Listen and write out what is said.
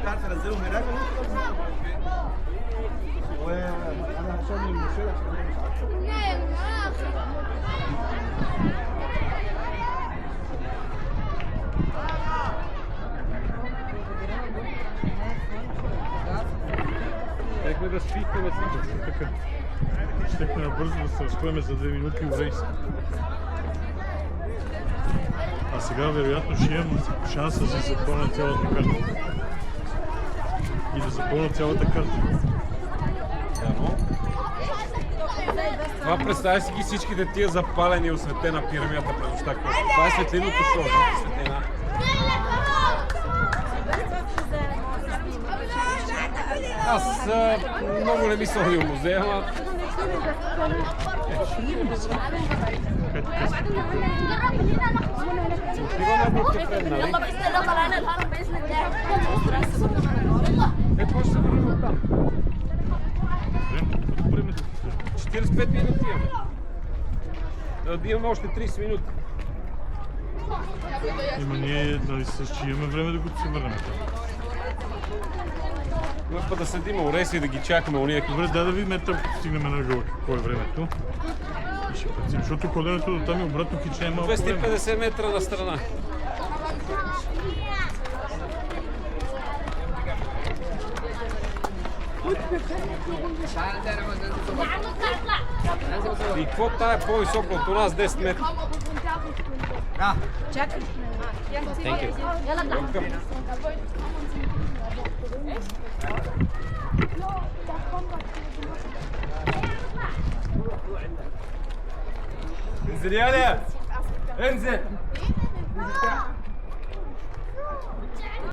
تعرف انزلهم هناك وانا هشوف المشكله عشان مش Нека да свикнем така. Щехме бързо да се разходим за 2 минути в рейс. А сега вероятно ще имам шанса да си запълня цялата карта. И да запълня цялата карта. Това представя си ги всичките тия запалени осветена пирамидата през нощта. Това е светлиното шоу, светлина. Аз много не ми се ходил в музея, ама... Отиваме до Кефрен, нали? Какво ще се върнем от там? 45 минути имаме. Да имаме още 30 минути. Има ние ще имаме време да го се върнем. Може да седим уреси и да ги чакаме уния. Добре, да видим там, като стигнем на ъгъла какво е времето. И ще преценим, защото ходенето до там и обратно хич не е малко време. 250 метра на страна. И какво тая е по-високо от нас 10 метра? Чакай. Thank you. Welcome. انزل يالا انزل